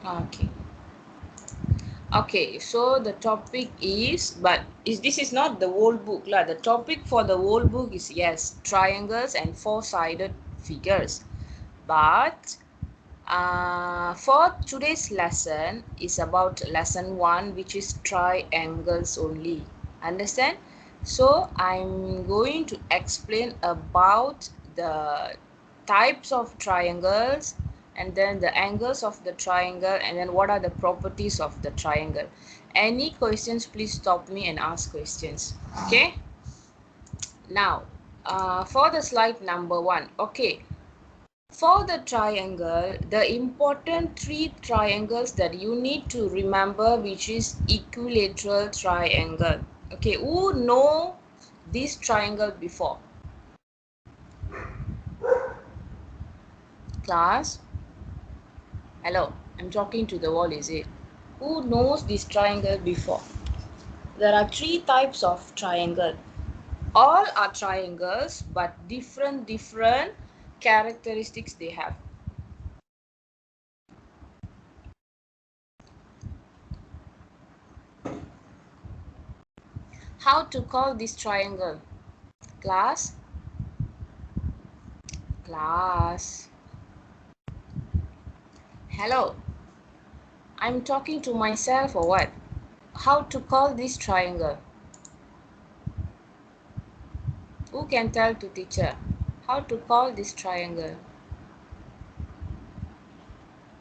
Okay. Okay, so the topic is, this is not the whole book lah. The topic for the whole book is, yes, triangles and four-sided figures. But for today's lesson is about lesson 1, which is triangles only. Understand? So I'm going to explain about the types of triangles, and then the angles of the triangle, and then what are the properties of the triangle. Any questions, please stop me and ask questions. Okay, now for the slide number 1. Okay, for the triangle, the important three triangles that you need to remember, which is equilateral triangle. Okay, who know this triangle before? Class? Hello, I'm talking to the wall, is it? Who knows this triangle before? There are three types of triangle. All are triangles, but different characteristics they have. How to call this triangle? Class? Class? Hello? I'm talking to myself or what? How to call this triangle? Who can tell to teacher? How to call this triangle?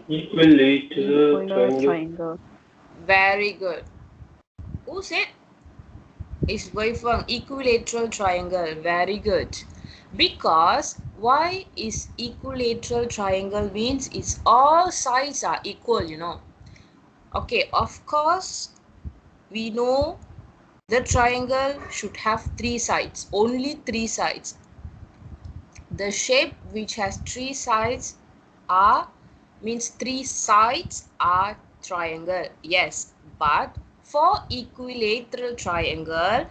Equilateral Equilateral triangle. triangle. Very good. Who said? It's Wei Feng. Equilateral triangle. Very good. Because why is equilateral triangle means it's all sides are equal, you know. Okay, of course, we know the triangle should have three sides, only three sides. The shape which has three sides are, means three sides are triangle. Yes, but for equilateral triangle,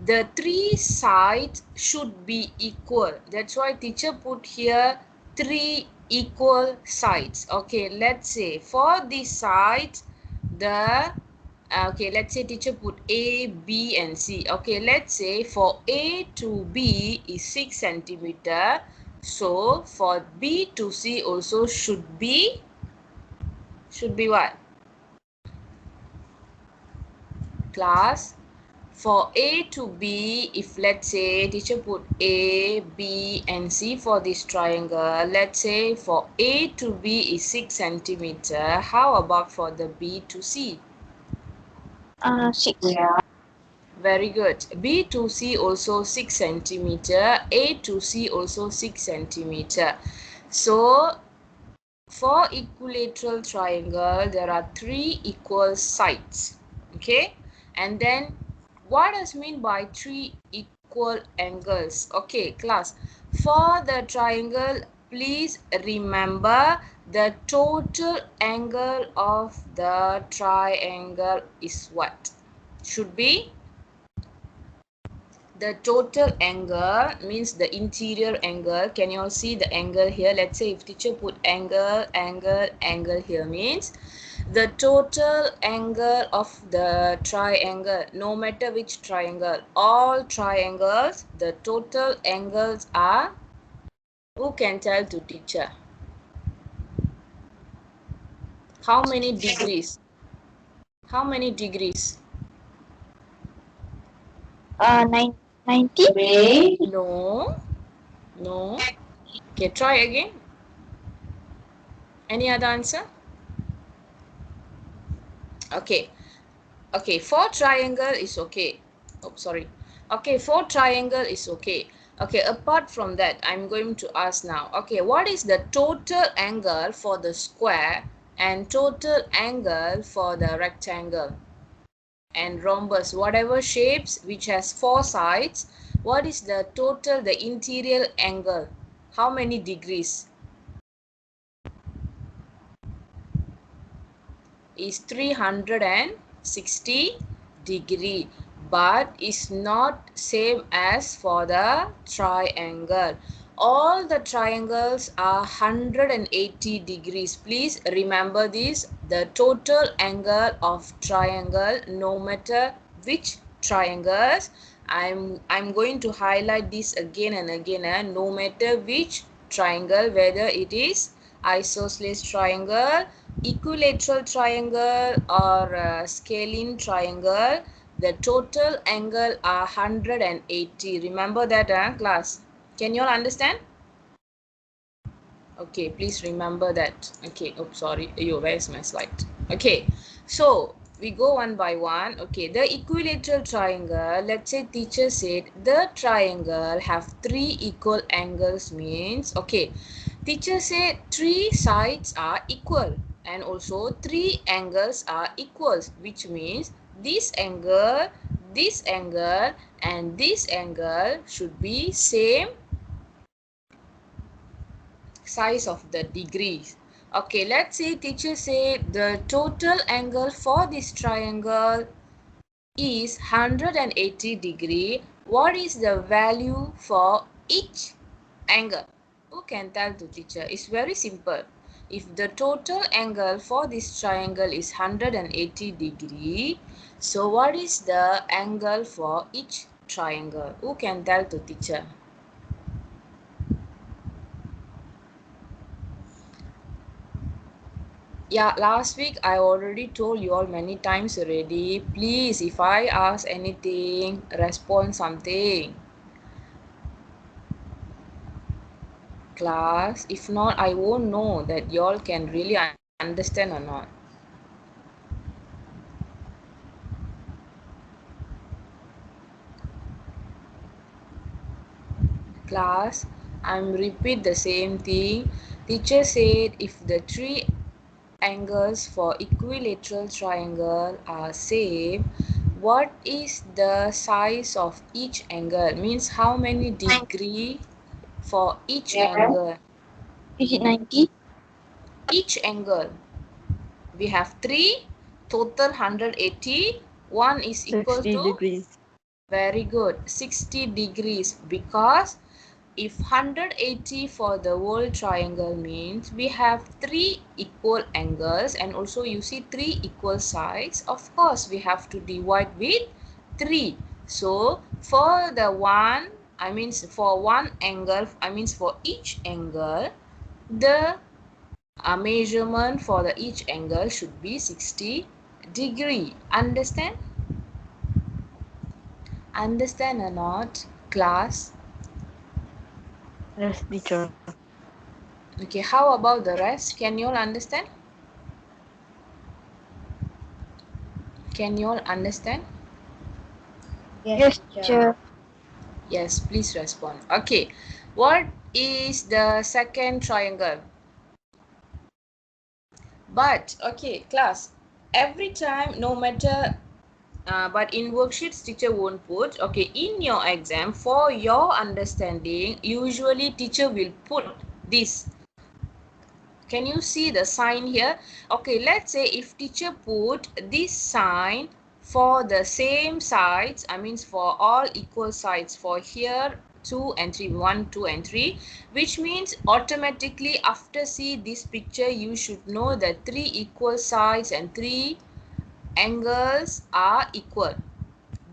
the three sides should be equal. That's why teacher put here three equal sides. Okay, let's say for this side, the okay, let's say teacher put A, B and C. Okay, let's say for A to B is 6 centimeter. So for B to C also should be what? Class, for A to B, if let's say teacher put A, B and C for this triangle, let's say for A to B is 6 centimeter. How about for the B to C? 6. Very good. B to C also 6 centimeter. A to C also 6 centimeter. So for equilateral triangle, there are three equal sides. Okay, and then what does mean by three equal angles? Okay, class. For the triangle, please remember the total angle of the triangle is what? Should be the total angle, means the interior angle. Can you all see the angle here? Let's say if teacher put angle, angle, angle here, means the total angle of the triangle, no matter which triangle, all triangles, the total angles are, who can tell to teacher? How many degrees? How many degrees? 90. No. No. Okay, try again. Any other answer? Okay. Okay, for triangle is okay. Oh, sorry. Okay, for triangle is okay. Okay, apart from that, I'm going to ask now. Okay, what is the total angle for the square and total angle for the rectangle and rhombus? Whatever shapes which has four sides, what is the total, the interior angle? How many degrees? Is 360 degree, but is not same as for the triangle. all the triangles are 180 degrees. Please remember this. The total angle of triangle, no matter which triangles, I'm going to highlight this again and again. No matter which triangle, whether it is isosceles triangle, equilateral triangle, or scalene triangle, the total angle are 180. Remember that, class? Can you all understand? Okay, please remember that. Okay, oh sorry, where's my slide? Okay, so we go one by one. Okay, the equilateral triangle, let's say teacher said the triangle have 3 equal angles means, okay, teacher said 3 sides are equal and also 3 angles are equals, which means this angle, and this angle should be same size of the degrees. Okay, let's say teacher say the total angle for this triangle is 180 degree. What is the value for each angle? Who can tell to teacher? It's very simple. If the total angle for this triangle is 180 degree, so what is the angle for each triangle? Who can tell to teacher? Yeah, last week I already told you all many times already. Please, if I ask anything, respond something. Class, if not, I won't know that you all can really understand or not. Class, I'm repeat the same thing. Teacher said if the 3 angles for equilateral triangle are same, what is the size of each angle? Means how many degree for each angle? Is it 90? Each angle. We have 3, total 180. 1 is equal 60 to? degrees. Very good. 60 degrees, because if 180 for the whole triangle means we have 3 equal angles, and also you see 3 equal sides. Of course, we have to divide with 3. So for the one, for one angle, for each angle, the measurement for the each angle should be 60 degree. Understand? Understand or not, class? Yes, teacher. Okay, how about the rest? Can you all understand? Can you all understand? Yes, teacher. Yes, please respond. Okay, what is the second triangle? But, okay, class, every time, no matter, but in worksheets, teacher won't put, okay, in your exam, for your understanding, usually teacher will put this. Can you see the sign here? Okay, let's say if teacher put this sign for the same sides, for all equal sides, for here 2 and 3, 1, 2 and 3, which means automatically after see this picture you should know that 3 equal sides and 3 angles are equal.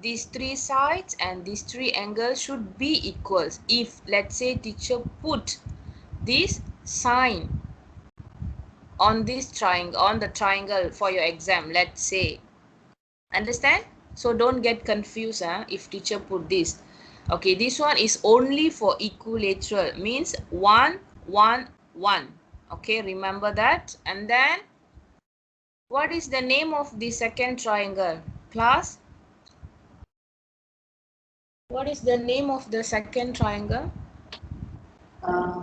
These 3 sides and these 3 angles should be equals. If let's say teacher put this sign on this triangle, on the triangle for your exam, let's say. Understand? So don't get confused if teacher put this. Okay, this one is only for equilateral, means 1 1 1. Okay, remember that. And then what is the name of the second triangle, class? What is the name of the second triangle?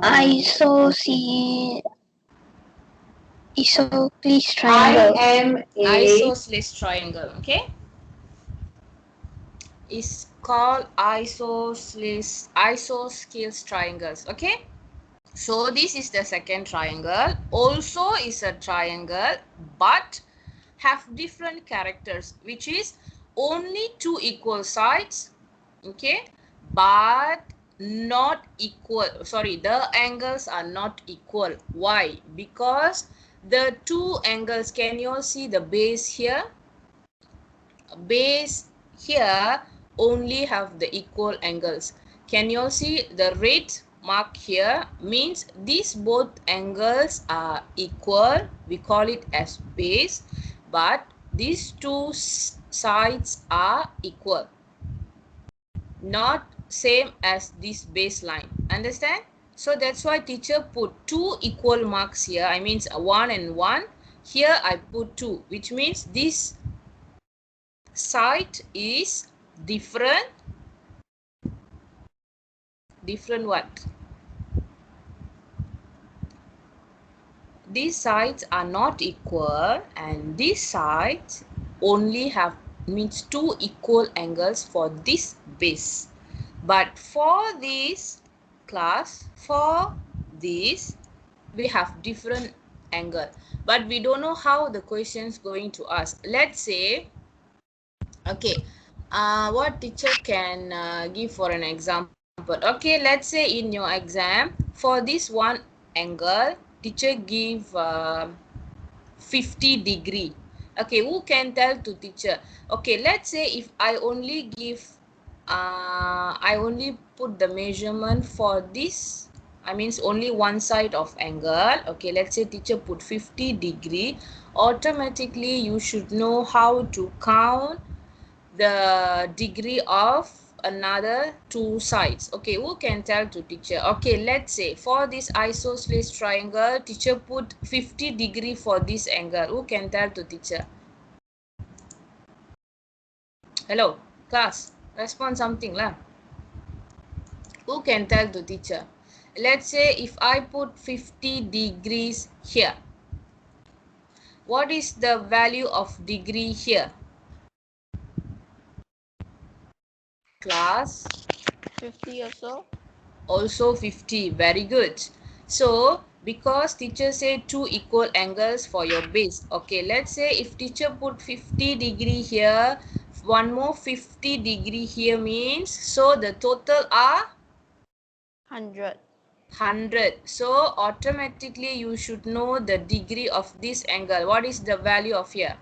Isosceles triangle. Isosceles triangle. Okay, is called isosceles triangles. Okay, so this is the second triangle, also is a triangle but have different characters, which is only 2 equal sides. Okay, but not equal. Sorry, the angles are not equal. Why? Because the two angles, can you all see the base here? Base here only have the equal angles. Can you all see the red mark here? Means these both angles are equal. We call it as base, but these two sides are equal, not same as this baseline. Understand? So that's why teacher put two equal marks here. I mean 1 and 1. Here I put 2, which means this side is different. Different what? These sides are not equal, and these sides only have means two equal angles for this base. But for this class, for this, we have different angle. But we don't know how the question is going to ask. Let's say, okay, what teacher can give for an example? Okay, let's say in your exam, for this one angle, teacher give 50 degree. Okay, who can tell to teacher? Okay, let's say if I only give, I only put the measurement for this, I means only one side of angle. Okay, let's say teacher put 50 degree. Automatically, you should know how to count the degree of another two sides. Okay, who can tell to teacher? Okay, let's say for this isosceles triangle, teacher put 50 degree for this angle. Who can tell to teacher? Hello, class, respond something lah. Who can tell to teacher? Let's say if I put 50 degrees here, what is the value of degree here? Class? 50 also. Also 50. Very good. So because teacher said two equal angles for your base. Okay, let's say if teacher put 50 degree here, one more 50 degree here means, so the total are 100. 100. So automatically you should know the degree of this angle. What is the value of here?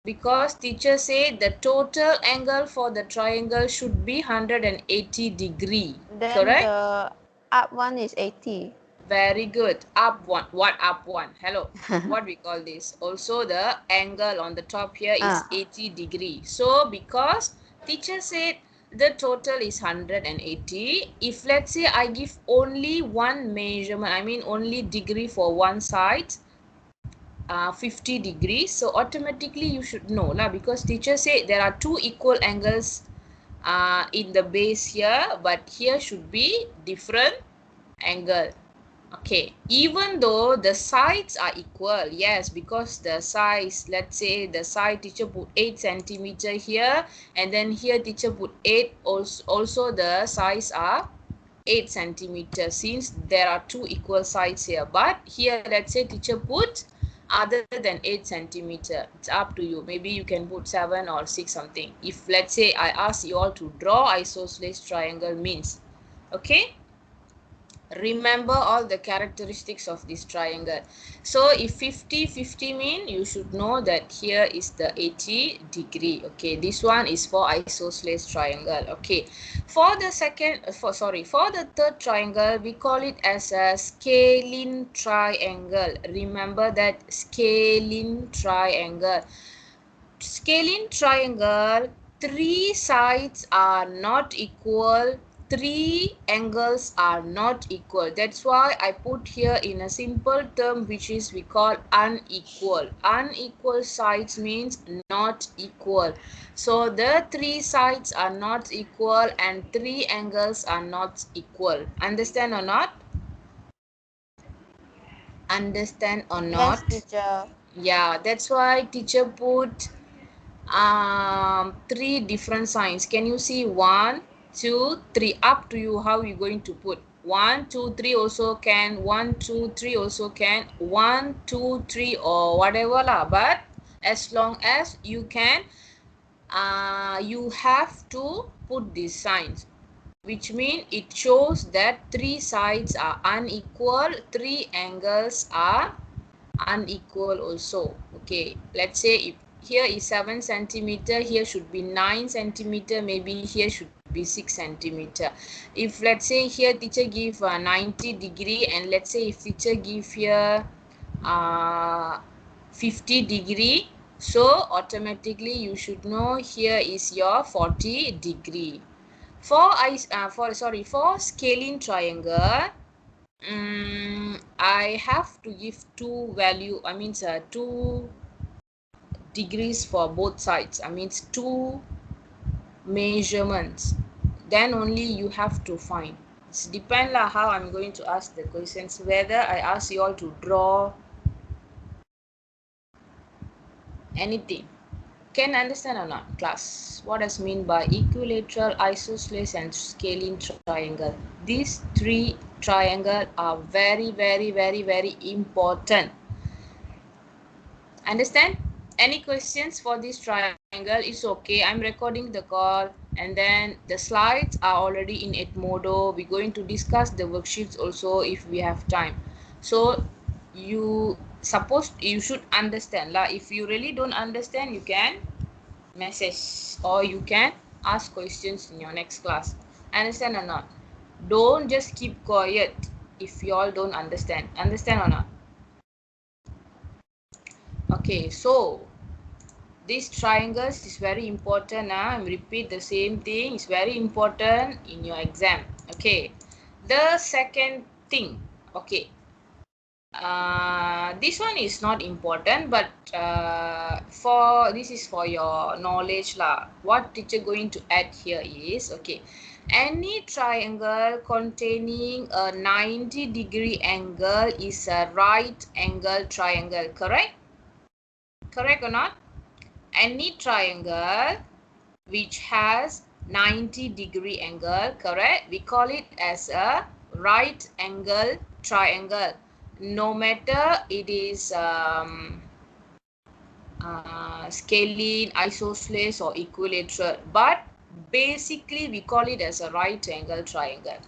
Because teacher said the total angle for the triangle should be 180 degree. Then correct? the up one is 80. Very good. Up one. What up one? Hello. What we call this? Also the angle on the top here is 80 degree. So because teacher said the total is 180. If let's say I give only one measurement, I mean only degree for one side, 50 degrees. So automatically you should know lah, because teacher said there are two equal angles in the base here, but here should be different angle. Okay, even though the sides are equal, yes, because the size, let's say the side teacher put 8 centimeter here, and then here teacher put 8, also the size are 8 centimeter, since there are two equal sides here. But here let's say teacher put other than 8 centimeter. It's up to you. Maybe you can put 7 or 6 something. If let's say I ask you all to draw isosceles triangle means, okay, remember all the characteristics of this triangle. So if 50 50 mean, you should know that here is the 80 degree. Okay, this one is for isosceles triangle. Okay, for the for the third triangle, we call it as a scalene triangle. Remember that scalene triangle. Scalene triangle, three sides are not equal, three angles are not equal. That's why I put here in a simple term, which is we call unequal. Unequal sides means not equal. So the three sides are not equal and three angles are not equal. Understand or not? Understand or not? Yes, teacher. Yeah, that's why teacher put three different signs. Can you see 1 2 3? Up to you how you going to put 1 2 3 also can, 1 2 3 also can, 1 2 3 or whatever lah. But as long as you can, you have to put these signs. which means it shows that three sides are unequal, three angles are unequal also. Okay, let's say if here is 7 centimeter, here should be 9 centimeter, maybe here should be 6 centimeter. If let's say here teacher give 90 degree, and let's say if teacher give here 50 degree, so automatically you should know here is your 40 degree. For scaling triangle, I have to give two value, I mean 2 degrees for both sides, I mean 2 measurements, then only you have to find. It's depend lah how I'm going to ask the questions, whether I ask you all to draw anything. Can understand or not, class? What does mean by equilateral, isosceles and scaling triangle? These three triangles are very, very, very, very important. Understand? Any questions for this triangle? It's okay. I'm recording the call, and then the slides are already in Edmodo. We're going to discuss the worksheets also if we have time. So you should understand lah. If you really don't understand, you can message or you can ask questions in your next class. Understand or not? Don't just keep quiet if you all don't understand. Understand or not? Okay, so these triangles is very important. I'm repeat the same thing. It's very important in your exam. Okay, the second thing. Okay, this one is not important, but this is for your knowledge lah. What teacher going to add here is, okay, any triangle containing a 90-degree angle is a right angle triangle. Correct? Correct or not? Any triangle which has 90-degree angle, correct, we call it as a right angle triangle, no matter it is scaling, isosceles or equilateral, but basically we call it as a right angle triangle.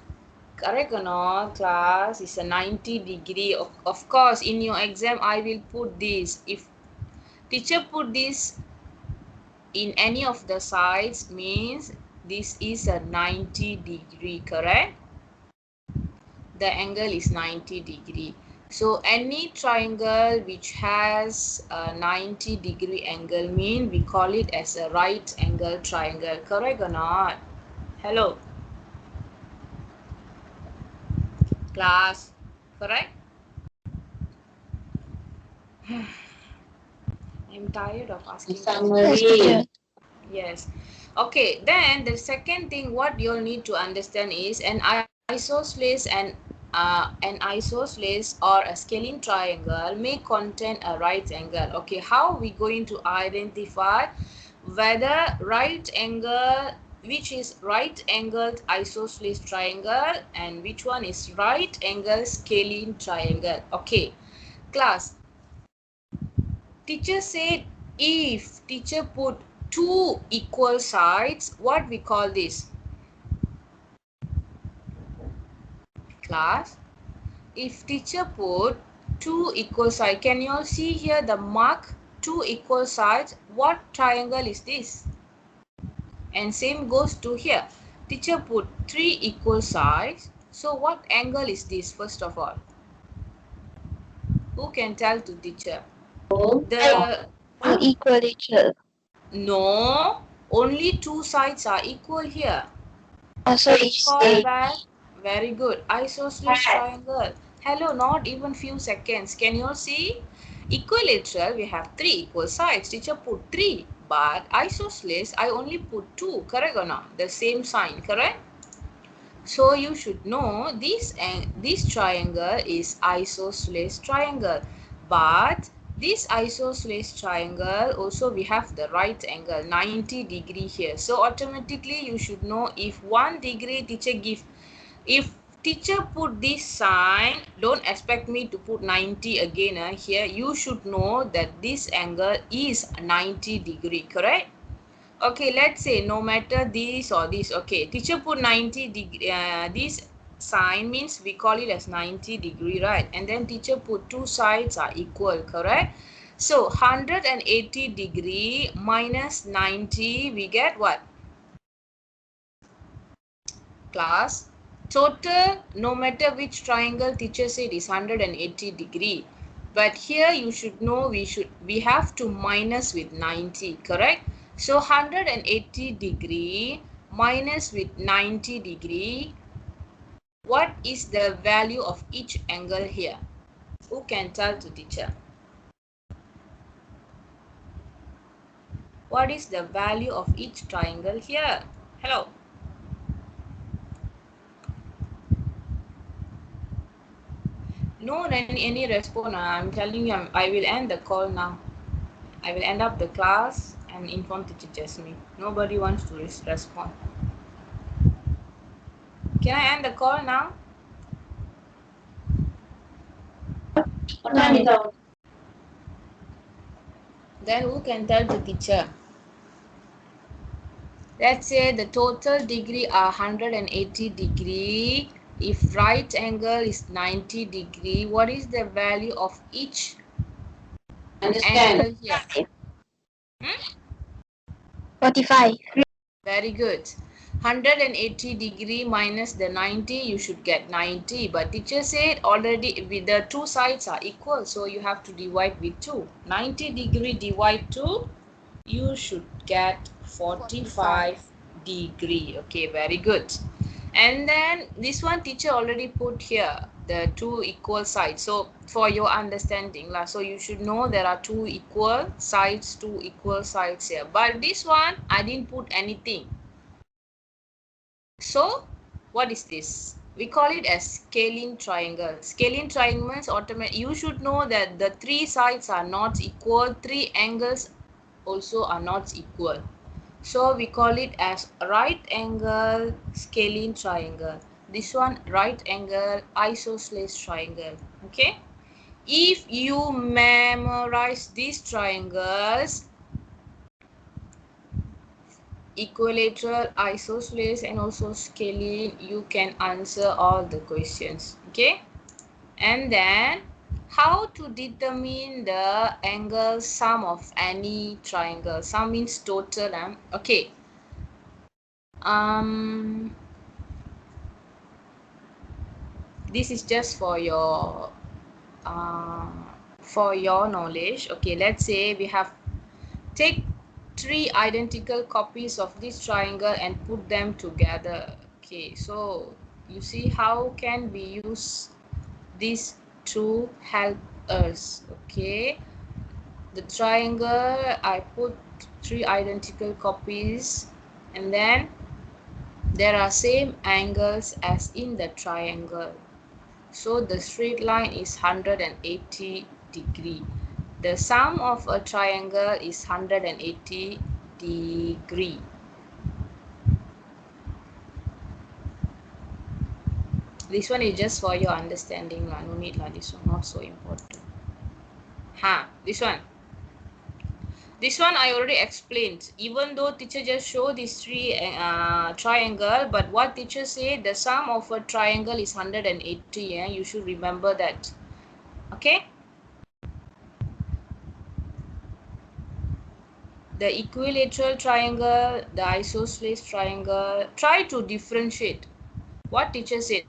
Correct or not, class? It's a 90-degree. Of course, in your exam I will put this. If teacher put this in any of the sides, means this is a 90-degree, correct? The angle is 90-degree. So any triangle which has a 90-degree angle mean we call it as a right angle triangle. Correct or not? Hello, class. Correct? I'm tired of asking. Yes. Yes. Okay, then the second thing what you'll need to understand is an isosceles and an isosceles or a scaling triangle may contain a right angle. Okay, how are we going to identify whether right angle, which is right angled isosceles triangle, and which one is right angle scaling triangle? Okay, class. Teacher said if teacher put two equal sides, what we call this? Class, if teacher put two equal sides, can you all see here the mark two equal sides? What triangle is this? And same goes to here. Teacher put three equal sides. So what angle is this first of all? Who can tell to teacher? The Equilateral. no, only two sides are equal here. Also, Call that very good. Isosceles triangle. Hello, not even few seconds. Can you all see? Equilateral, we have three equal sides. Teacher put three. But isosceles, I only put two. Correct or not? The same sign. Correct? So you should know this triangle is isosceles triangle. But this isosceles triangle also we have the right angle 90-degree here. So automatically you should know if 1 degree teacher give, if teacher put this sign, don't expect me to put 90 again here. You should know that this angle is 90 degree, correct? Okay, let's say no matter this or this. Okay, teacher put 90 degree. This sign means we call it as 90 degree, right? And then teacher put two sides are equal, correct? So 180 degree minus 90, we get what? Class, total, no matter which triangle teacher said is 180 degree. But here you should know we have to minus with 90, correct? So 180 degree minus with 90 degree, what is the value of each angle here? Who can tell to teacher? What is the value of each triangle here? Hello. No any response. I'm telling you, I will end the call now. I will end up the class and inform teacher Jasmine. Nobody wants to respond. Can I end the call now? No. Then who can tell the teacher? Let's say the total degree are 180 degree. If right angle is 90 degree, what is the value of each angle here? 45. Very good. 180 degree minus the 90, you should get 90. But teacher said already with the two sides are equal, so you have to divide with 2. 90 degree divide 2, you should get 45 degree. Okay, very good. And then this one teacher already put here the two equal sides, so for your understanding lah, so you should know there are two equal sides here, but this one I didn't put anything. So what is this? We call it as scalene triangle. Scalene triangle means automatic. You should know that the three sides are not equal, three angles also are not equal. So we call it as right angle scalene triangle. This one right angle isosceles triangle. Okay. If you memorize these triangles, equilateral, isosceles, and also scalene, you can answer all the questions. Okay. And then how to determine the angle sum of any triangle? Sum means total. Okay. This is just for your knowledge. Okay, let's say we have take 3 identical copies of this triangle and put them together. Okay, so you see how can we use this to help us. Okay, the triangle, I put 3 identical copies, and then there are same angles as in the triangle. So the straight line is 180 degree. The sum of a triangle is 180 degree. This one is just for your understanding lah. No need lah. This one not so important. This one. This one I already explained. Even though teacher just show these 3 triangle, but what teacher said, the sum of a triangle is 180. You should remember that. Okay. The equilateral triangle, the isosceles triangle, try to differentiate. What teacher said,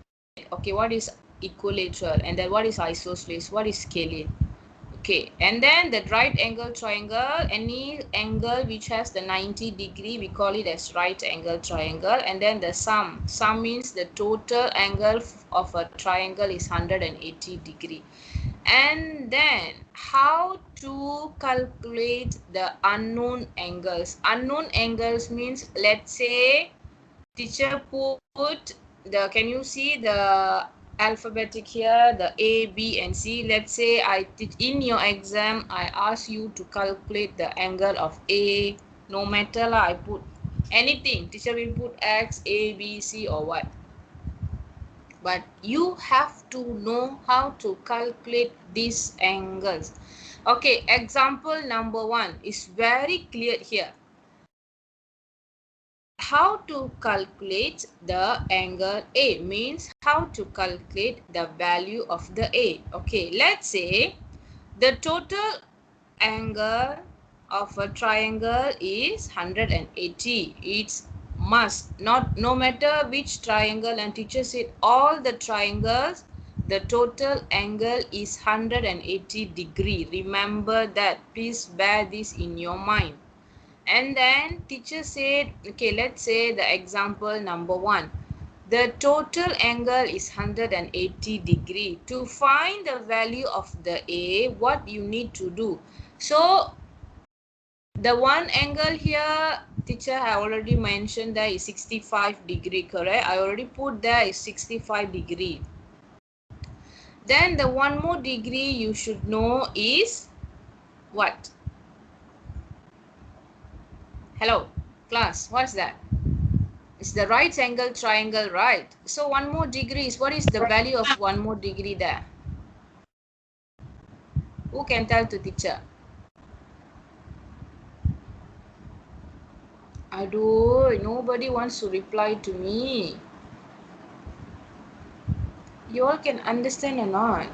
okay, what is equilateral, and then what is isosceles, what is scalene. Okay, and then the right angle triangle, any angle which has the 90 degree, we call it as right angle triangle. And then the sum means the total angle of a triangle is 180 degree. And then how to calculate the unknown angles? Unknown angles means, let's say teacher put the, can you see the alphabetic here, the A, B and C. Let's say in your exam I ask you to calculate the angle of A. No matter lah, I put anything, teacher will put X, A, B, C or what, but you have to know how to calculate these angles. Okay, example number 1 is very clear here. how to calculate the angle A means how to calculate the value of the A. Okay, let's say the total angle of a triangle is 180. It's must not, no matter which triangle, and teacher said all the triangles the total angle is 180 degree. Remember that, please bear this in your mind. And then teacher said, okay, let's say the example number 1. The total angle is 180 degree. To find the value of the A, what you need to do? So the one angle here, teacher I already mentioned that is 65 degree, correct? I already put there is 65 degree. Then the one more degree you should know is what? Hello, class, what's that? It's the right angle triangle, right? So one more degree is, what is the value of one more degree there? Who can tell to teacher? Aduh, nobody wants to reply to me. You all can understand or not?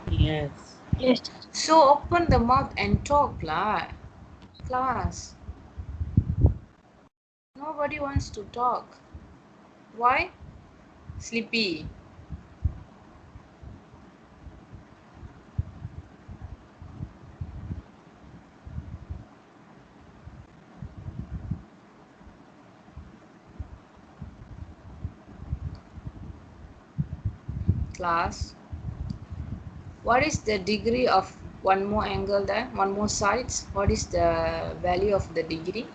Yes. Yes. So open the mouth and talk lah, class. Nobody wants to talk. Why? Sleepy. Class. What is the degree of one more angle there? One more sides. What is the value of the degree?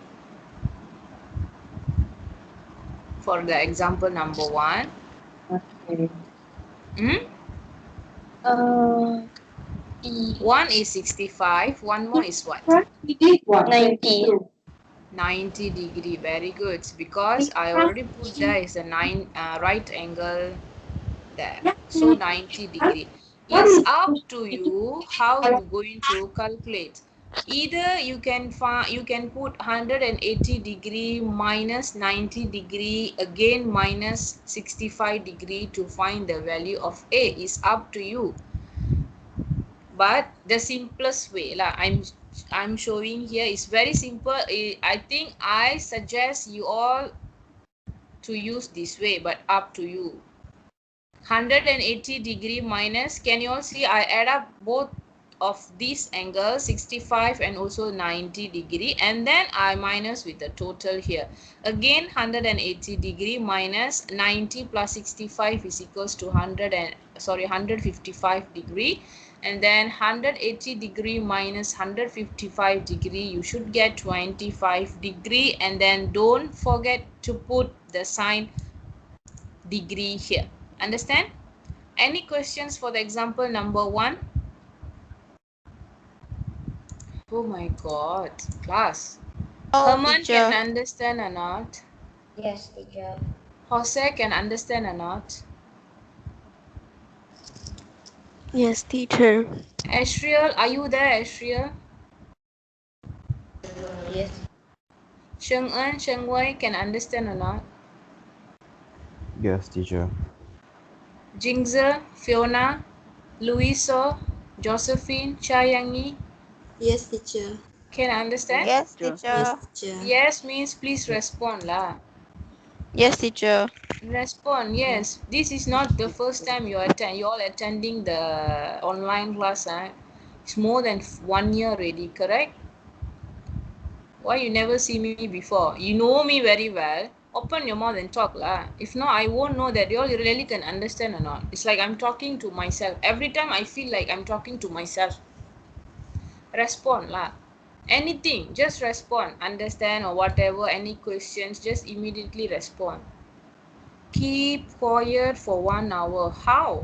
For the example number 1. Okay. Hmm? E 1 is 65. One more is what? We did one. 90. 90 degree. Very good. Because I already put there is a right angle there. So 90 degree. It's up to you how you going to calculate. Either you can put 180 degree minus 90 degree again minus 65 degree to find the value of A. Is up to you. But the simplest way lah, I'm showing here is very simple. I think I suggest you all to use this way, but up to you. 180 degree minus, can you all see I add up both of these angles, 65 and also 90 degree, and then I minus with the total here. Again 180 degree minus 90 plus 65 is equals to 155 degree, and then 180 degree minus 155 degree, you should get 25 degree, and then don't forget to put the sign degree here. Understand? Any questions for the example number 1? Oh my god, class. Herman can understand or not? Yes, teacher. Jose can understand or not? Yes, teacher. Ashriel, are you there, Ashriel? Yes. Sheng En, Sheng Wei can understand or not? Yes, teacher. Jingze, Fiona, Luiso, Josephine, Cha Yangi Yes, teacher. can understand? Yes, teacher. Yes, teacher. Yes means please respond lah. Yes, teacher. Respond, yes. This is not the first time you all attending the online class. It's more than 1 year already, correct? Why you never see me before? You know me very well. Open your mouth and talk lah. If not, I won't know that you all really can understand or not. It's like I'm talking to myself. Every time I feel like I'm talking to myself. Respond lah. Anything, just respond. Understand or whatever, any questions, just immediately respond. Keep quiet for 1 hour. How?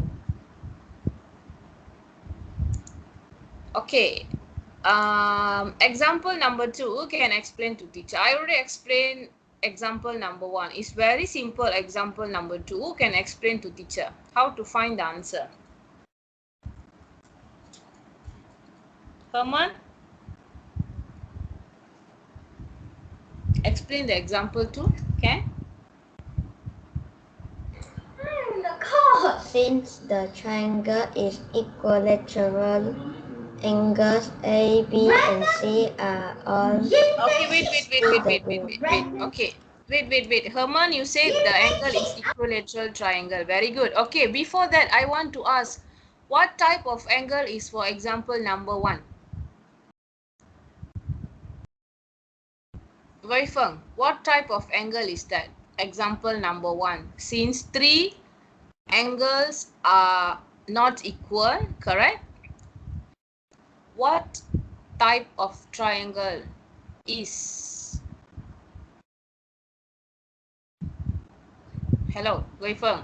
Okay. Example number 2 can explain to teacher. I already explained example number 1. It's very simple. Example number 2 can explain to teacher how to find the answer. Herman? Explain. explain the example too? Okay. Since the triangle is equilateral, angles A, B, and C are all Okay, wait. Okay. Wait. Herman, you said the angle is equilateral triangle. Very good. Okay, before that, I want to ask, what type of angle is, for example, number 1? Wei Feng, what type of angle is that? Example number 1. Since 3 angles are not equal, correct? What type of triangle is? Hello, Wei Feng.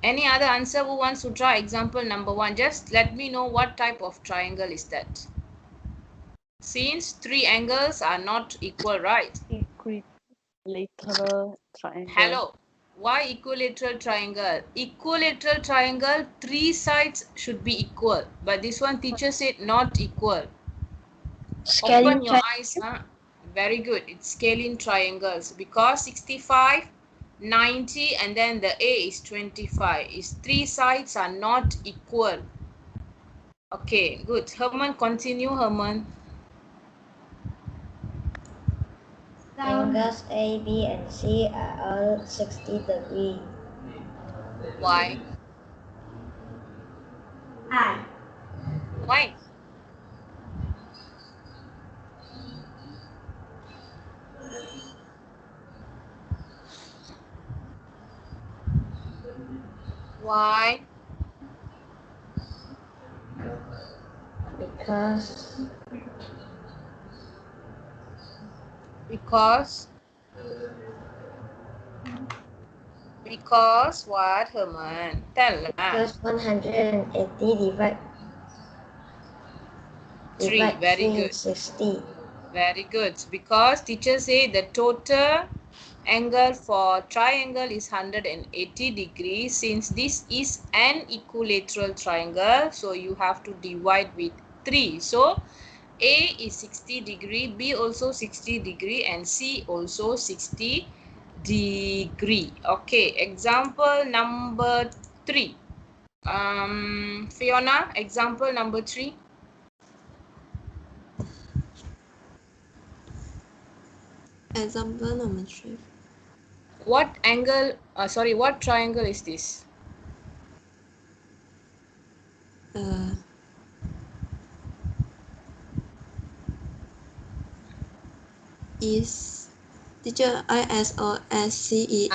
Any other answer who wants to try example number 1? Just let me know what type of triangle is that. Since 3 angles are not equal, right? Equilateral triangle. Hello. Why equilateral triangle? Equilateral triangle, 3 sides should be equal. But this one teacher said not equal. Scaling Open your eyes. Huh? Very good. It's scaling triangles. Because 65, 90 and then the A is 25. Is 3 sides are not equal. Okay, good. Herman, continue, Herman. angles A, B, and C are all 60 degrees. Why? Why? Why? Because what, Herman? Tell us. Because 180 divide 3. Very good. 60. Very good. Because teacher say the total angle for triangle is 180 degrees. Since this is an equilateral triangle, so you have to divide with 3. So A is 60 degree, B also 60 degree, and C also 60 degree. Okay, example number 3. Fiona, example number 3. Example number 3. What angle, what triangle is this? Is teacher ISOSCELE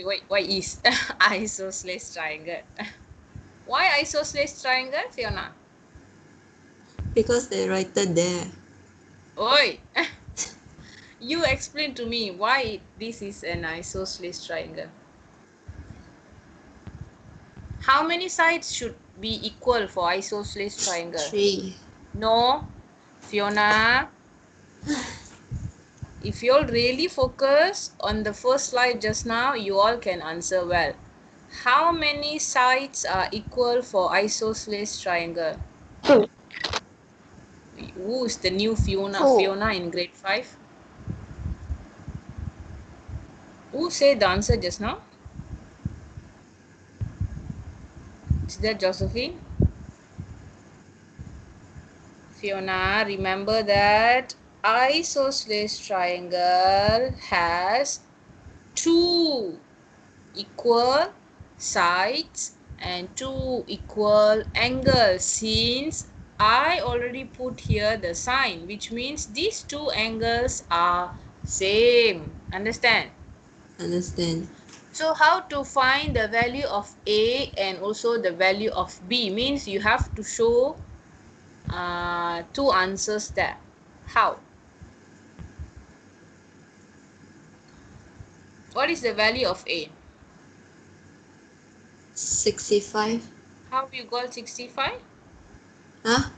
Wait. Why is isosceles triangle? Why isosceles triangle, Fiona? because they write it there. Oi! You explain to me why this is an isosceles triangle. How many sides should be equal for isosceles triangle? 3. No, Fiona. If you all really focus on the first slide just now, you all can answer well. How many sides are equal for isosceles triangle? 2. Who is the new Fiona? 4. Fiona in grade 5. Who said the answer just now? Is that Josephine? Fiona, remember that isosceles triangle has 2 equal sides and 2 equal angles. Since I already put here the sign, which means these 2 angles are same. Understand? Understand. So how to find the value of A and also the value of B means you have to show 2 answers there. How? What is the value of A? 65. How you got 65? Huh?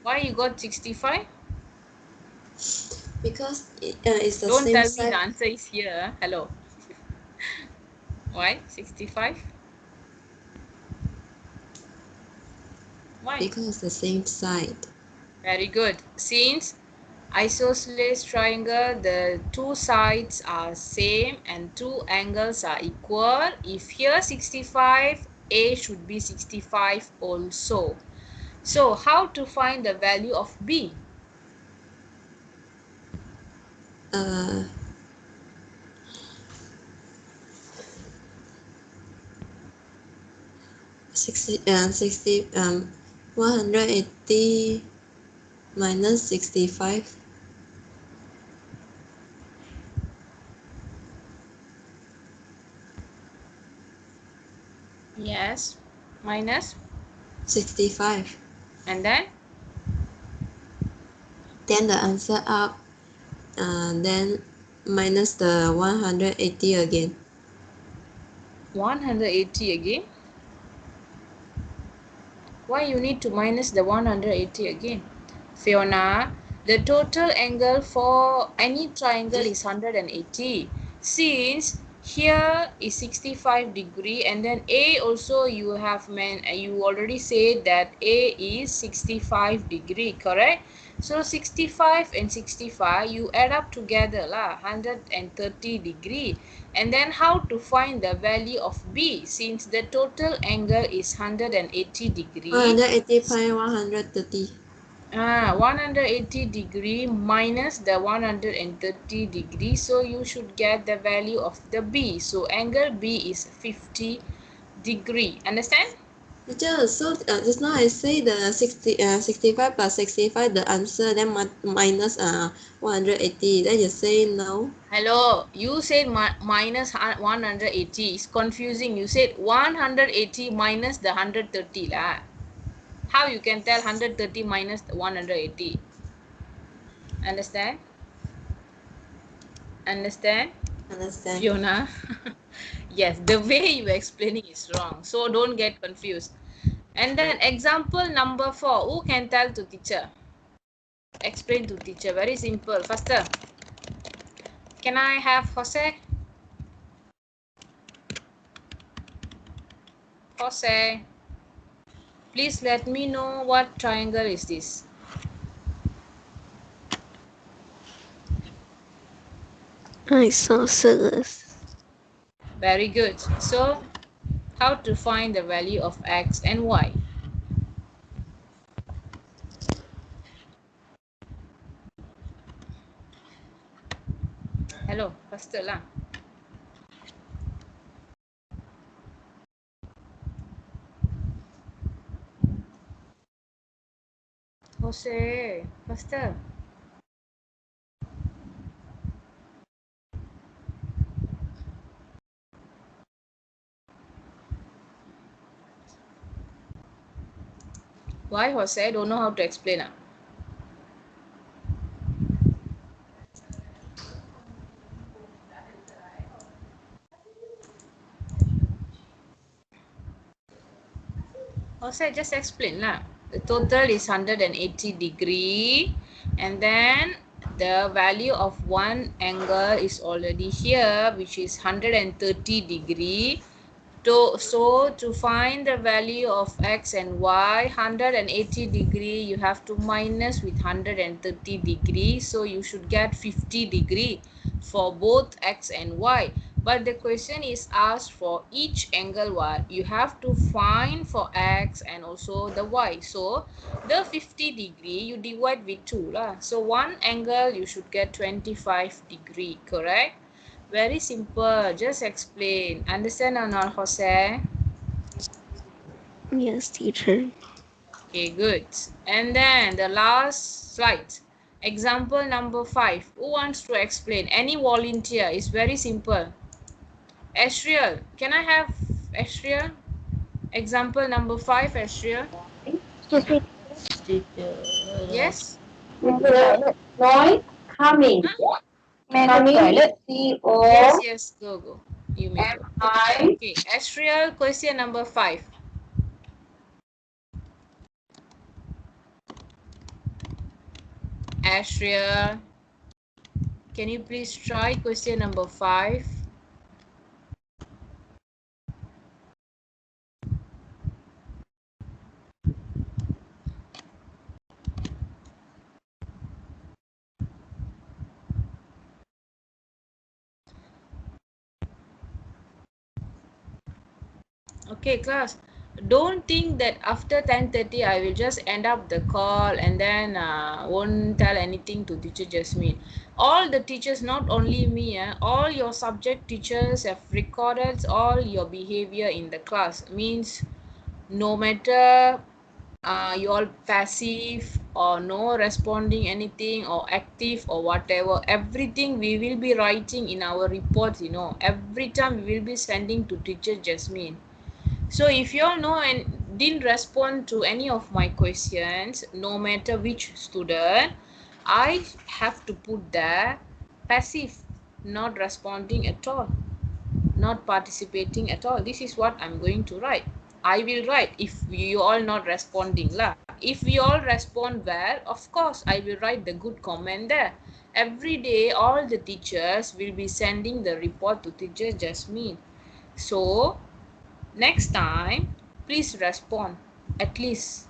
Why you got 65? Because it's the Don't same tell me side. the answer is here. Hello. Why 65? Why? Because it's the same side. Very good. Since Isosceles triangle, the two sides are same and two angles are equal. If here 65, A should be 65 also. So how to find the value of B? 180 minus 65. Yes, minus 65. and then Then the answer up. Then minus the 180 again. 180 again. Why you need to minus the 180 again? Fiona, the total angle for any triangle is 180. Since here is 65 degree and then A also you already said that A is 65 degree, correct? So 65 and 65 you add up together lah, 130 degree. And then how to find the value of B? Since the total angle is 180 degree. 180 pi 130. 180 degree minus the 130 degree, so you should get the value of the B. So angle B is 50 degree. Understand? Teacher, so just now I say the 65 plus 65 the answer, then minus 180. Then you say no. Hello, you said minus 180. It's confusing. You said 180 minus the 130 lah. How you can tell 130 minus the 180? Understand? Understand? Understand? Fiona? Yes, the way you are explaining is wrong. So don't get confused. And then example number 4. Who can tell to teacher? Explain to teacher. Very simple. Faster. Can I have Jose? Jose. Please let me know what triangle is this. Isosceles. Very good. So how to find the value of X and Y? Hello, faster lah. Jose, faster. Why Jose? I don't know how to explain. Jose, just explain lah. The total is 180 degree and then the value of one angle is already here, which is 130 degree. So to find the value of X and Y, 180 degree you have to minus with 130 degree, so you should get 50 degree for both X and Y. But the question is asked for each angle what you have to find for X and also the Y. So the 50 degree you divide with 2 lah. So one angle you should get 25 degree, correct? Very simple. Just explain. Understand or not, Jose? Yes, teacher. Okay, good. And then the last slide. Example number 5. Who wants to explain? Any volunteer. It's very simple. Ashriel. Can I have Ashriel? Example number 5, Ashriel. Yes? Noise coming. Coming. Toilet. Yes, C-O. yes. Go, go. You may go. M-I. Okay, Ashriel, question number 5. Ashriel, can you please try question number 5? Okay, class. Don't think that after 10:30 I will just end up the call and then won't tell anything to teacher Jasmine. All the teachers, not only me, all your subject teachers have recorded all your behavior in the class. Means no matter you all passive or no responding anything or active or whatever, everything we will be writing in our reports, every time we will be sending to teacher Jasmine. So if you all know and didn't respond to any of my questions, no matter which student, I have to put there passive, not responding at all, not participating at all. This is what I'm going to write. I will write if you all not responding lah. If we all respond well, of course I will write the good comment there. Every day all the teachers will be sending the report to teacher Jasmine. So next time, please respond at least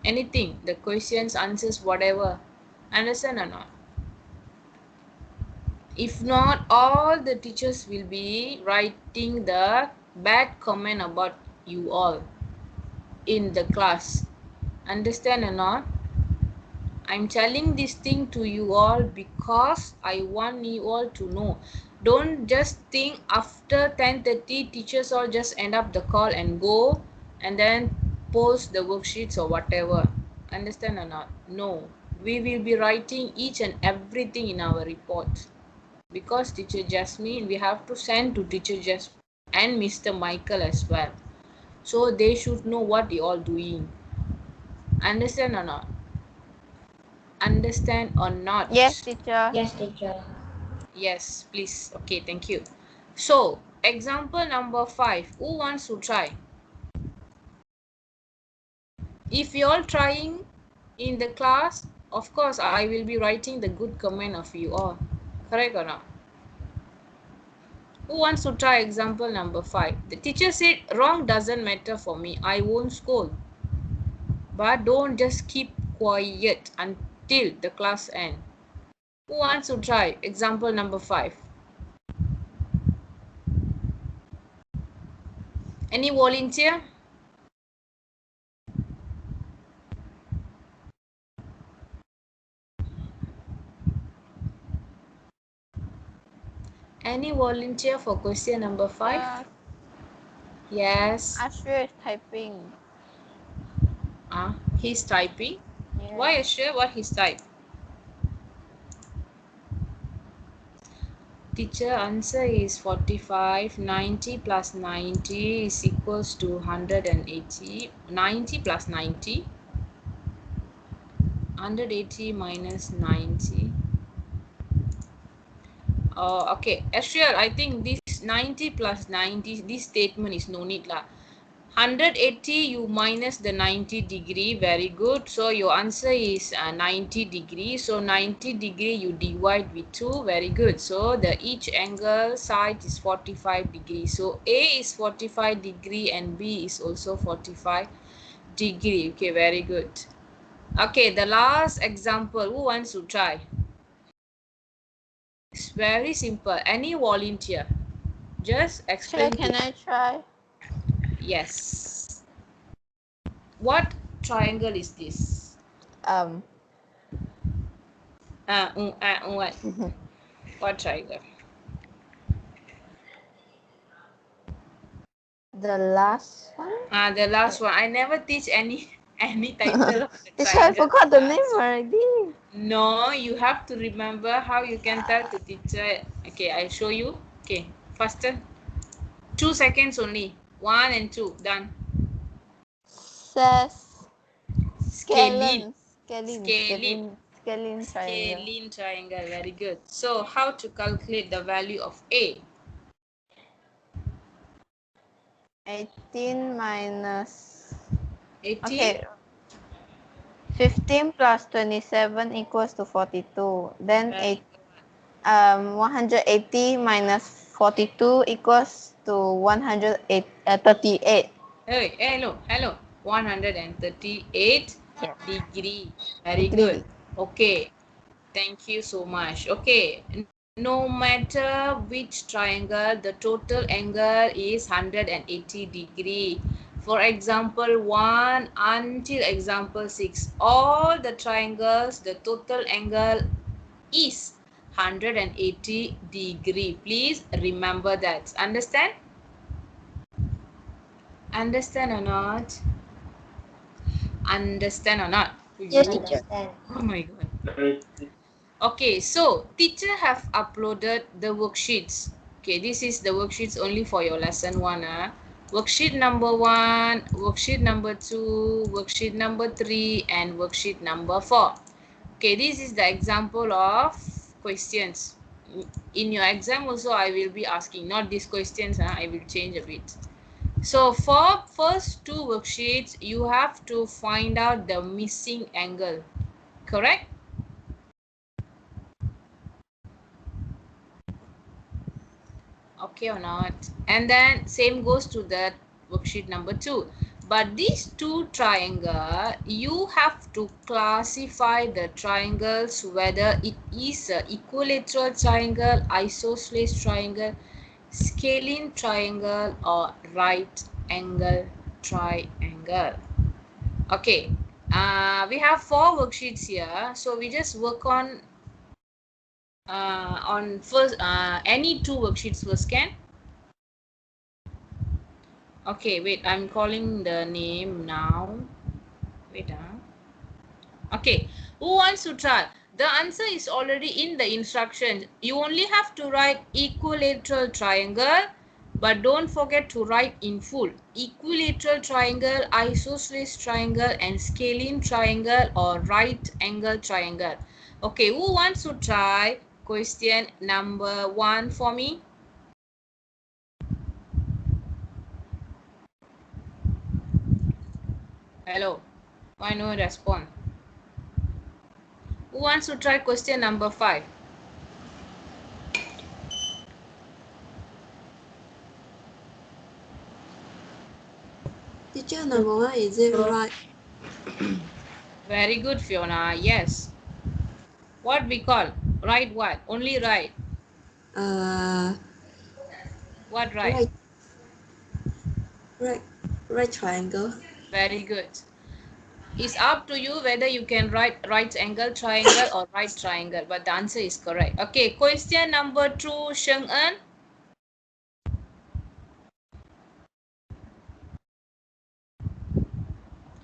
anything, the questions, answers, whatever. Understand or not? If not, all the teachers will be writing the bad comment about you all in the class. Understand or not? I'm telling this thing to you all because I want you all to know. Don't just think after 10:30 teachers all just end up the call and go and then post the worksheets or whatever. Understand or not? No. We will be writing each and everything in our report. Because teacher Jasmine, we have to send to teacher Jasmine and Mr. Michael as well. So they should know what you all doing. Understand or not? Understand or not? Yes, teacher. Yes, teacher. Yes, please. Okay, thank you. So, example number 5. Who wants to try? If you all trying in the class, of course, I will be writing the good comment of you all. Correct or not? Who wants to try example number 5? The teacher said, wrong doesn't matter for me. I won't scold. But don't just keep quiet until the class ends. Who wants to try example number 5? Any volunteer? Any volunteer for question number 5? Yes. Ashur is typing. He's typing. Yes. Why Ashur? What he's type? Teacher, answer is 45. 90 plus 90 is equals to 180. 90 plus 90. 180 minus 90. Okay, Ashur, I think this 90 plus 90, this statement is no need lah. 180 you minus the 90 degree, very good. So your answer is 90 degree. So 90 degree you divide with 2, very good. So the each angle side is 45 degree. So A is 45 degree and B is also 45 degree. Okay, very good. Okay, the last example, who wants to try? It's very simple. Any volunteer? Just explain. Sure, can I try? Yes. What triangle is this? What? What triangle? The last one? The last one. I never teach any title of the Teacher, I triangle. forgot the name already. No, you have to remember how you can tell the teacher. Okay, I'll show you. Okay, faster. 2 seconds only. 1 and 2. Done. Says Scalene. Scalene triangle. Scalene triangle. Very good. So, how to calculate the value of A? 18 minus 18. Okay. 15 plus 27 equals to 42. Then 180 minus 42 equals to 138. Hey, hello. 138 degree. Very Degree. good. Okay. Thank you so much. Okay. no matter which triangle, the total angle is 180 degree. For example 1 until example 6, all the triangles, the total angle is 180 degree. Please remember that. Understand? Understand or not? Understand or not? Yes, teacher. Understand. Oh my god. Okay, so teacher have uploaded the worksheets. Okay, this is the worksheets only for your lesson 1. Worksheet number 1, worksheet number 2, worksheet number 3, and worksheet number 4. Okay, this is the example of questions. In your exam also, I will be asking, not these questions, I will change a bit. So for first 2 worksheets, you have to find out the missing angle, correct? Okay or not? And then same goes to the worksheet number 2. But these 2 triangle, you have to classify the triangles whether it is a equilateral triangle, isosceles triangle, scalene triangle, or right angle triangle. Okay, we have 4 worksheets here, so we just work on first any 2 worksheets first, can? Okay, wait, I'm calling the name now. Wait. Okay, who wants to try? The answer is already in the instructions. You only have to write equilateral triangle, but don't forget to write in full. Equilateral triangle, isosceles triangle, and scalene triangle or right angle triangle. Okay, who wants to try question number 1 for me? Hello, why no response? Who wants to try question number 5? Teacher, number 1, is it right? Very good, Fiona. Yes. What we call? Right what? Only right. Uh, What right? right, right, right triangle. Very good. It's up to you whether you can write right angle triangle or right triangle, but the answer is correct. Okay, question number 2, Sheng En.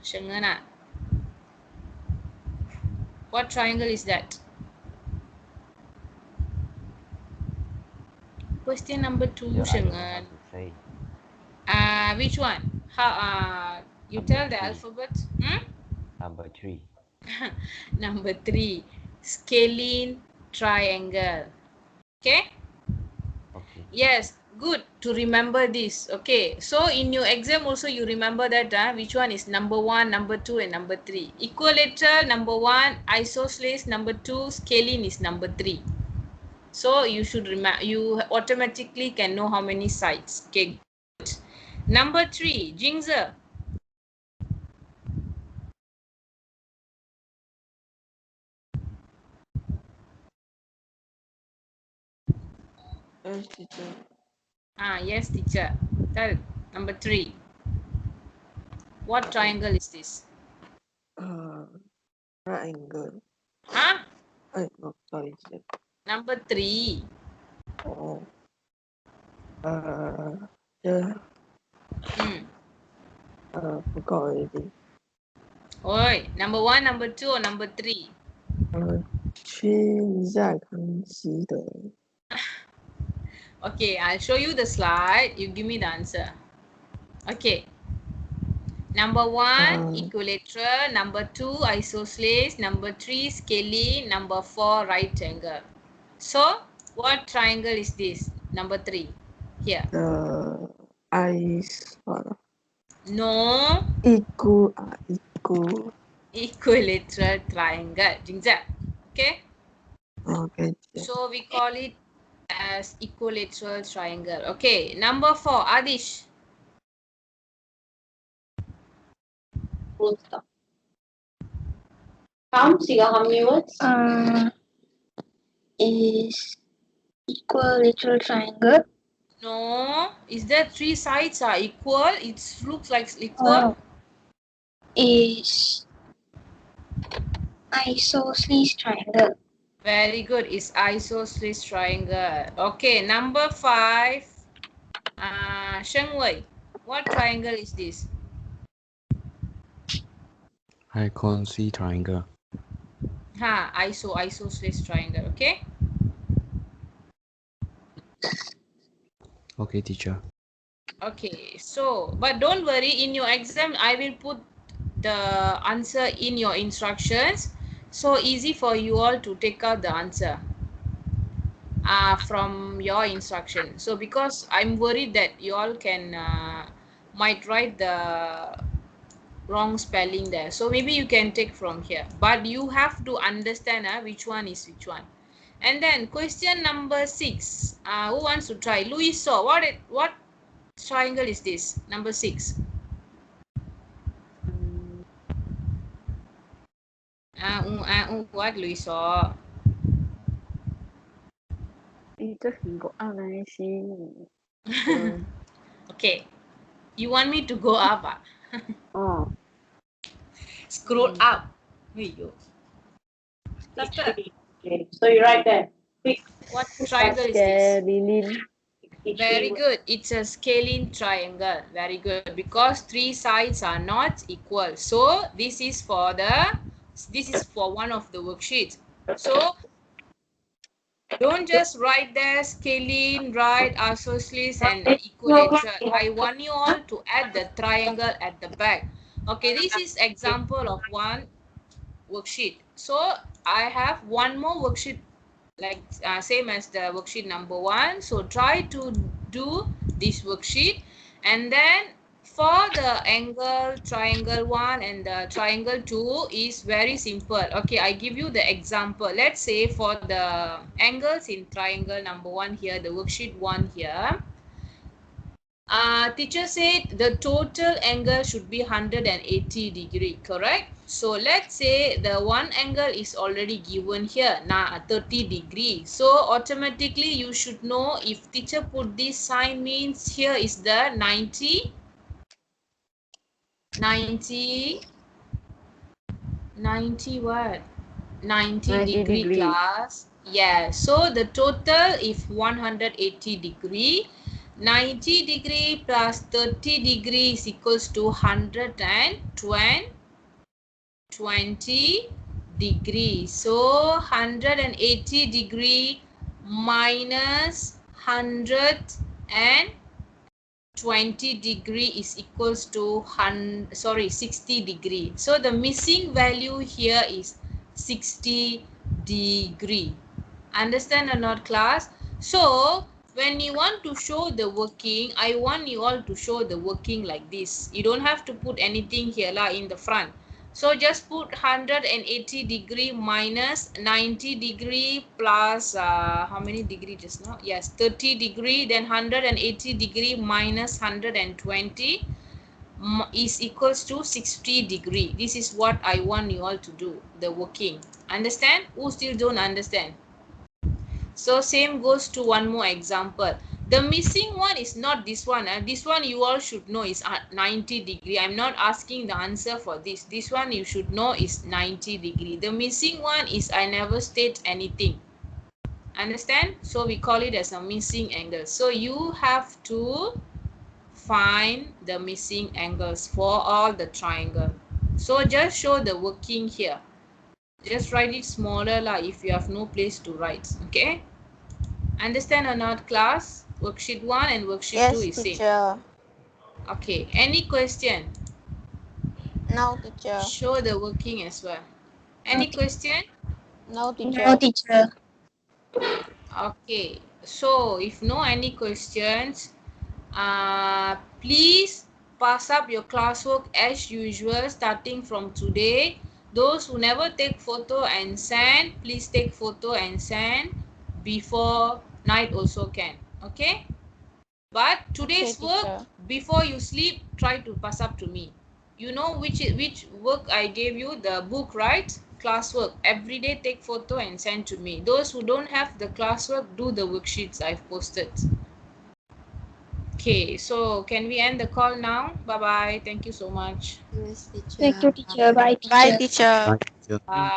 Sheng En, what triangle is that? Question number 2, Yeah, I Sheng don't know how En. to say. Which one? How? You Number tell the 3. alphabet. Hmm? Number 3. Number 3, scalene triangle. Okay. Okay. Yes, good to remember this. Okay, so in your exam also you remember that which one is number 1, number 2, and number 3. Equilateral number 1, isosceles number 2, scalene is number 3. So you should remember, you automatically can know how many sides. Okay, good. Number 3, Jingzer. Yes, teacher. Yes, teacher. Tell. Number 3. What triangle is this? Right angle. Huh? No, sorry, teacher. Number 3. Oh. Yeah. Hmm. Forgot already. Oi, number 1, number 2, or number 3? 去一下康熙的 Okay, I'll show you the slide. You give me the answer. Okay. Number 1, equilateral. Number 2, isosceles. Number 3, scalene. Number 4, right angle. So, what triangle is this? Number 3. Here. ice 算了 No. 一股啊一股 Equilateral triangle. Jingja. Okay. OK So, we call it as equilateral triangle. Okay. Number 4, Adish. Full stop. Count, how many words? Is Equilateral triangle. No, is there three sides are equal? It looks like equal. Is isosceles triangle. Very good. Is isosceles triangle. Okay, number 5. Sheng Wei, what triangle is this? Icon-C triangle. Isosceles triangle. Okay. Okay, teacher. Okay. So, but don't worry. In your exam, I will put the answer in your instructions. So easy for you all to take out the answer from your instruction. So because I'm worried that you all can might write the wrong spelling there, so maybe you can take from here, but you have to understand which one is which one. And then question number 6, who wants to try? Louis saw what triangle is this? Number 6. What Louis saw? Okay, you want me to go up? Scroll up. Yo. So you write that. What triangle is this? Very good. It's a scalene triangle. Very good. Because 3 sides are not equal. So this is for one of the worksheets. So don't just write there scalene, right, isosceles and equilateral. I want you all to add the triangle at the back. Okay, this is example of one worksheet. So I have one more worksheet like same as the worksheet number 1. So try to do this worksheet, and then for the angle triangle 1 and the triangle 2 is very simple. Okay, I give you the example. Let's say for the angles in triangle number 1 here, the worksheet 1 here, teacher said the total angle should be 180 degree, correct? So let's say the one angle is already given here, now 30 degree. So automatically you should know, if teacher put this sign means here is the 90 what? 90 degree class. Yeah, so the total is 180 degree. 90 degree plus 30 degree is equals to 120 degree. So 180 degree minus 120 degree is equals to 60 degree. So the missing value here is 60 degree. Understand or not, class? So when you want to show the working, I want you all to show the working like this. You don't have to put anything here in the front. So just put 180 degree minus 90 degree plus how many degree just now? Yes, 30 degree. Then 180 degree minus 120 is equals to 60 degree. This is what I want you all to do, the working. Understand? Who still don't understand? So same goes to one more example. The missing one is not this one. This one you all should know is 90 degree. I'm not asking the answer for this. This one you should know is 90 degree. The missing one is I never state anything. Understand? So we call it as a missing angle. So you have to find the missing angles for all the triangle. So just show the working here. Just write it smaller if you have no place to write. Okay? Understand or not, class? Worksheet 1 and worksheet 2 is teacher. same. Okay. Any question? No, teacher. Show the working as well. Any question? No, teacher. No, teacher. Okay. So if no any questions, please pass up your classwork as usual starting from today. Those who never take photo and send, please take photo and send before night also can. Okay? But today's work, before you sleep, try to pass up to me. You know which work I gave you, the book, right? classwork. Every day take photo and send to me. Those who don't have the classwork, do the worksheets I've posted. Okay, so can we end the call now? Bye bye. Thank you so much. Yes, teacher. Thank you, teacher. Bye, teacher. Bye, teacher. Bye, teacher. Bye.